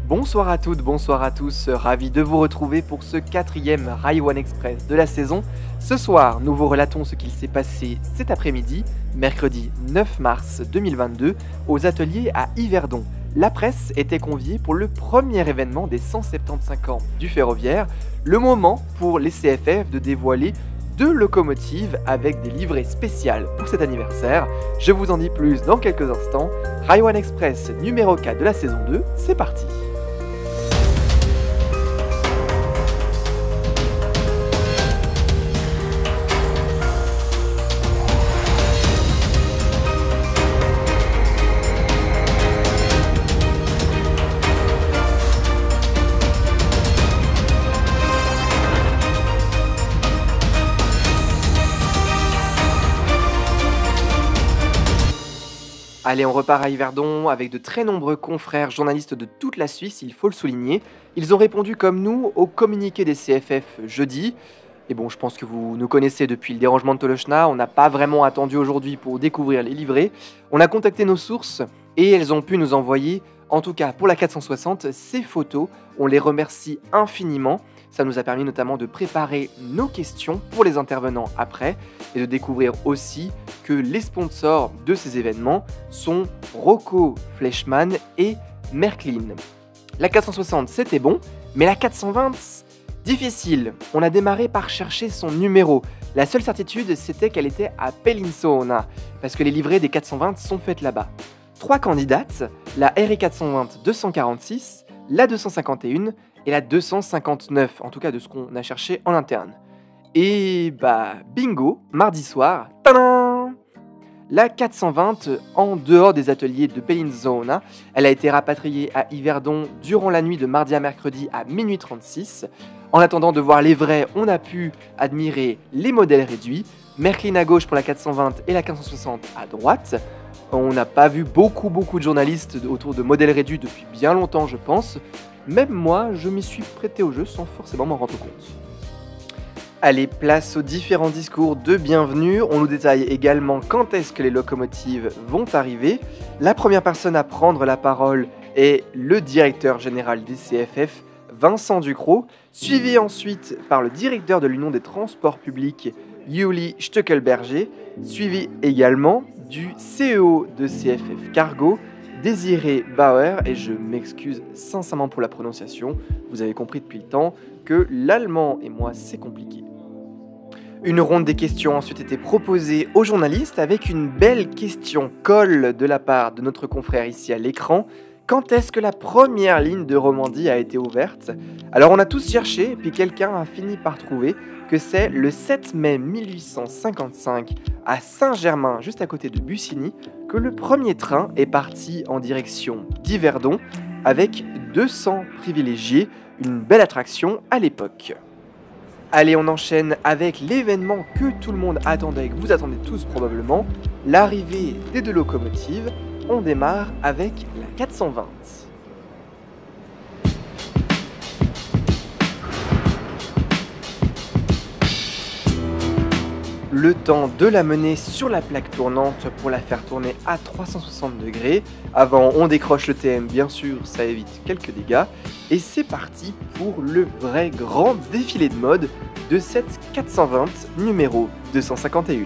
Bonsoir à toutes, bonsoir à tous, ravi de vous retrouver pour ce 4e Raiwan Express de la saison. Ce soir, nous vous relatons ce qu'il s'est passé cet après-midi, mercredi 9 mars 2022, aux ateliers à Yverdon. La presse était conviée pour le premier événement des 175 ans du ferroviaire, le moment pour les CFF de dévoiler 2 locomotives avec des livrées spéciales pour cet anniversaire. Je vous en dis plus dans quelques instants. Raiwan Express numéro 4 de la saison 2, c'est parti. Allez, on repart à Yverdon avec de très nombreux confrères journalistes de toute la Suisse, il faut le souligner. Ils ont répondu comme nous au communiqué des CFF jeudi. Et bon, je pense que vous nous connaissez depuis le dérangement de Tolochna, on n'a pas vraiment attendu aujourd'hui pour découvrir les livrets. On a contacté nos sources et elles ont pu nous envoyer, en tout cas pour la 460, ces photos. On les remercie infiniment. Ça nous a permis notamment de préparer nos questions pour les intervenants après et de découvrir aussi que les sponsors de ces événements sont Rocco Fleischmann et Märklin. La 460 c'était bon, mais la 420 difficile. On a démarré par chercher son numéro. La seule certitude c'était qu'elle était à Bellinzona parce que les livrets des 420 sont faites là-bas. 3 candidates, la RE 420 246, la 251 et la 259, en tout cas de ce qu'on a cherché en interne. Et bah bingo, mardi soir, tadam, la 420 en dehors des ateliers de Bellinzona, elle a été rapatriée à Yverdon durant la nuit de mardi à mercredi à minuit 36. En attendant de voir les vrais, on a pu admirer les modèles réduits, Märklin à gauche pour la 420 et la 460 à droite. On n'a pas vu beaucoup de journalistes autour de modèles réduits depuis bien longtemps je pense. Même moi, je m'y suis prêté au jeu sans forcément m'en rendre compte. Allez, place aux différents discours de bienvenue. On nous détaille également quand est-ce que les locomotives vont arriver. La première personne à prendre la parole est le directeur général des CFF, Vincent Ducrot, suivi ensuite par le directeur de l'Union des transports publics, Yuli Stöckelberger, suivi également du CEO de CFF Cargo, Désiré Bauer, et je m'excuse sincèrement pour la prononciation, vous avez compris depuis le temps que l'allemand et moi c'est compliqué. Une ronde des questions a ensuite été proposée aux journalistes avec une belle question colle de la part de notre confrère ici à l'écran. Quand est-ce que la première ligne de Romandie a été ouverte? Alors on a tous cherché, puis quelqu'un a fini par trouver que c'est le 7 mai 1855 à Saint-Germain, juste à côté de Bussigny, que le premier train est parti en direction d'Yverdon avec 200 privilégiés, une belle attraction à l'époque. Allez, on enchaîne avec l'événement que tout le monde attendait, que vous attendez tous probablement, l'arrivée des 2 locomotives. On démarre avec la 420. Le temps de la mener sur la plaque tournante pour la faire tourner à 360 degrés. Avant, on décroche le TM, bien sûr, ça évite quelques dégâts. Et c'est parti pour le vrai grand défilé de mode de cette 420 numéro 251.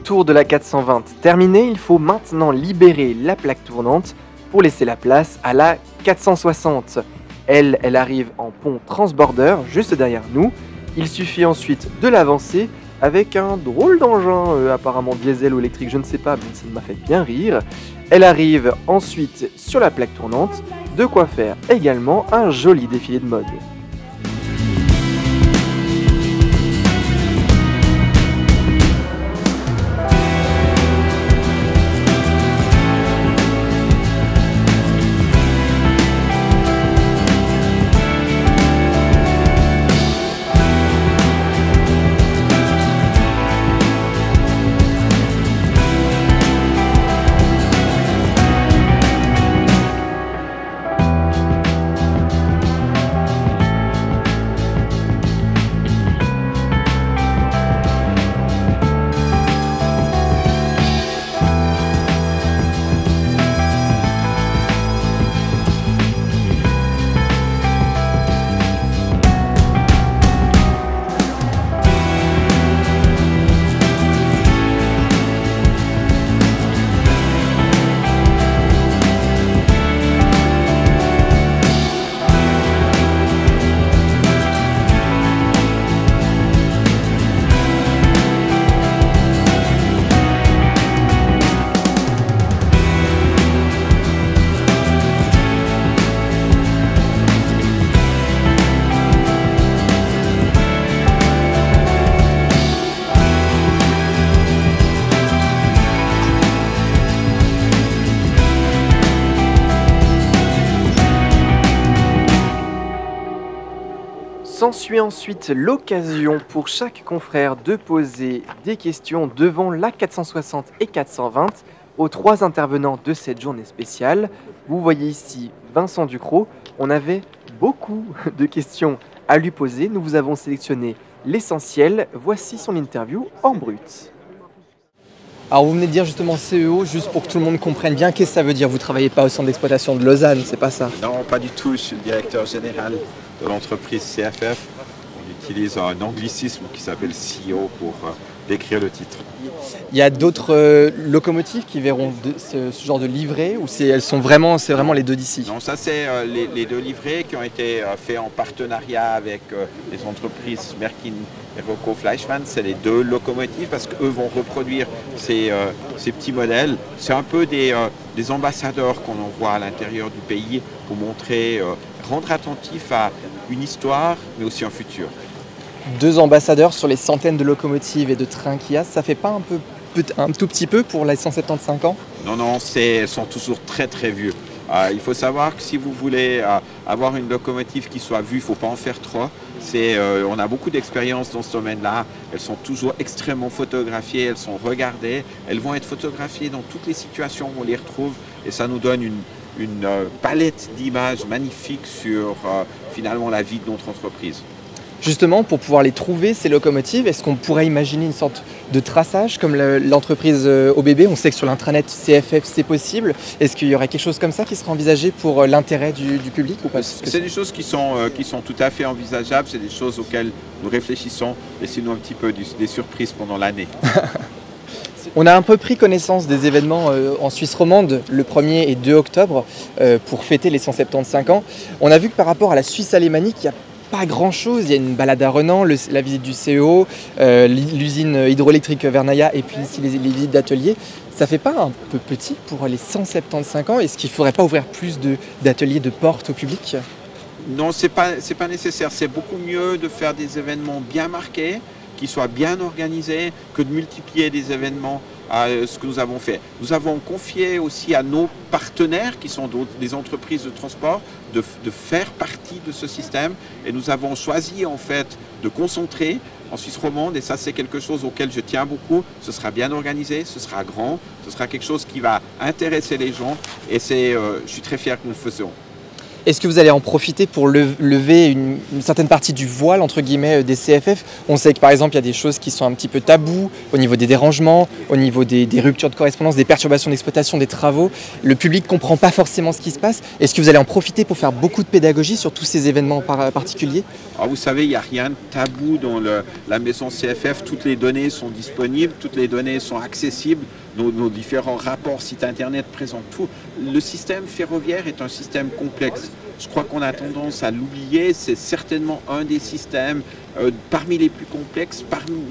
Tour de la 420 terminé, il faut maintenant libérer la plaque tournante pour laisser la place à la 460. Elle arrive en pont transborder, juste derrière nous. Il suffit ensuite de l'avancer avec un drôle d'engin, apparemment diesel ou électrique, je ne sais pas, mais ça m'a fait bien rire. Elle arrive ensuite sur la plaque tournante, de quoi faire également un joli défilé de mode. S'ensuit ensuite l'occasion pour chaque confrère de poser des questions devant la 460 et 420 aux 3 intervenants de cette journée spéciale. Vous voyez ici Vincent Ducrot. On avait beaucoup de questions à lui poser. Nous vous avons sélectionné l'essentiel. Voici son interview en brut. Alors vous venez de dire justement CEO, juste pour que tout le monde comprenne bien, qu'est-ce que ça veut dire? Vous ne travaillez pas au centre d'exploitation de Lausanne, c'est pas ça? Non, pas du tout, je suis le directeur général de l'entreprise CFF. On utilise un anglicisme qui s'appelle CEO pour décrire le titre. Il y a d'autres locomotives qui verront ce genre de livrée ou c'est vraiment les deux d'ici? Non, ça c'est les 2 livrées qui ont été faits en partenariat avec les entreprises Merkin et Rocco Fleischmann. C'est les 2 locomotives parce qu'eux vont reproduire ces petits modèles. C'est un peu des ambassadeurs qu'on envoie à l'intérieur du pays pour montrer, rendre attentif à une histoire mais aussi un futur. 2 ambassadeurs sur les centaines de locomotives et de trains qu'il y a, ça fait pas un tout petit peu pour les 175 ans? Non, elles sont toujours très très vieux. Il faut savoir que si vous voulez avoir une locomotive qui soit vue, il ne faut pas en faire trop. On a beaucoup d'expérience dans ce domaine-là. Elles sont toujours extrêmement photographiées, elles sont regardées. Elles vont être photographiées dans toutes les situations où on les retrouve et ça nous donne une palette d'images magnifiques sur finalement la vie de notre entreprise. Justement, pour pouvoir les trouver, ces locomotives, est-ce qu'on pourrait imaginer une sorte de traçage comme l'entreprise OBB? On sait que sur l'intranet CFF, c'est possible. Est-ce qu'il y aurait quelque chose comme ça qui serait envisagé pour l'intérêt du public ou pas? C'est des choses qui sont tout à fait envisageables. C'est des choses auxquelles nous réfléchissons. Laissez-nous un petit peu des surprises pendant l'année. On a un peu pris connaissance des événements en Suisse romande le 1er et 2 octobre pour fêter les 175 ans. On a vu que par rapport à la Suisse alémanique, il y a pas grand chose, il y a une balade à Renan, la visite du CEO, l'usine hydroélectrique Vernaya et puis ici les visites d'ateliers. Ça fait pas un peu petit pour les 175 ans? Est-ce qu'il ne faudrait pas ouvrir plus d'ateliers, de portes au public? Non, c'est pas nécessaire. C'est beaucoup mieux de faire des événements bien marqués, qui soient bien organisés, que de multiplier des événements. Ce que nous avons fait. Nous avons confié aussi à nos partenaires, qui sont des entreprises de transport, de faire partie de ce système. Et nous avons choisi en fait de concentrer en Suisse romande, et ça c'est quelque chose auquel je tiens beaucoup. Ce sera bien organisé, ce sera grand, ce sera quelque chose qui va intéresser les gens. Et je suis très fier que nous le faisons. Est-ce que vous allez en profiter pour lever une certaine partie du voile, entre guillemets, des CFF? On sait que par exemple, il y a des choses qui sont un petit peu tabous au niveau des dérangements, au niveau des ruptures de correspondance, des perturbations d'exploitation, des travaux. Le public ne comprend pas forcément ce qui se passe. Est-ce que vous allez en profiter pour faire beaucoup de pédagogie sur tous ces événements particuliers? Alors vous savez, il n'y a rien de tabou dans la maison CFF. Toutes les données sont disponibles, toutes les données sont accessibles. Nos différents rapports, sites internet présentent tout. Le système ferroviaire est un système complexe. je crois qu'on a tendance à l'oublier. C'est certainement un des systèmes parmi les plus complexes,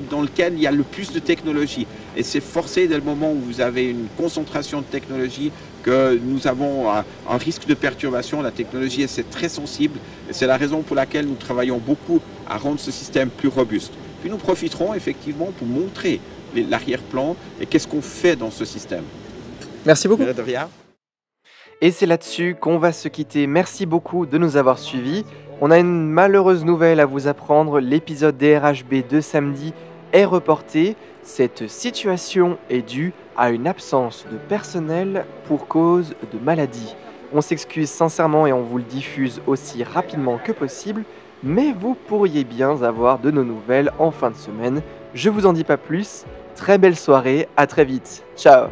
dans lequel il y a le plus de technologie. Et c'est forcé dès le moment où vous avez une concentration de technologie que nous avons un risque de perturbation. La technologie, c'est très sensible. Et c'est la raison pour laquelle nous travaillons beaucoup à rendre ce système plus robuste. Puis nous profiterons effectivement pour montrer l'arrière-plan et qu'est-ce qu'on fait dans ce système. Merci beaucoup. De rien. Et c'est là-dessus qu'on va se quitter. Merci beaucoup de nous avoir suivis. On a une malheureuse nouvelle à vous apprendre. L'épisode DRHB de samedi est reporté. Cette situation est due à une absence de personnel pour cause de maladie. On s'excuse sincèrement et on vous le diffuse aussi rapidement que possible, mais vous pourriez bien avoir de nos nouvelles en fin de semaine. Je vous en dis pas plus. Très belle soirée, à très vite. Ciao.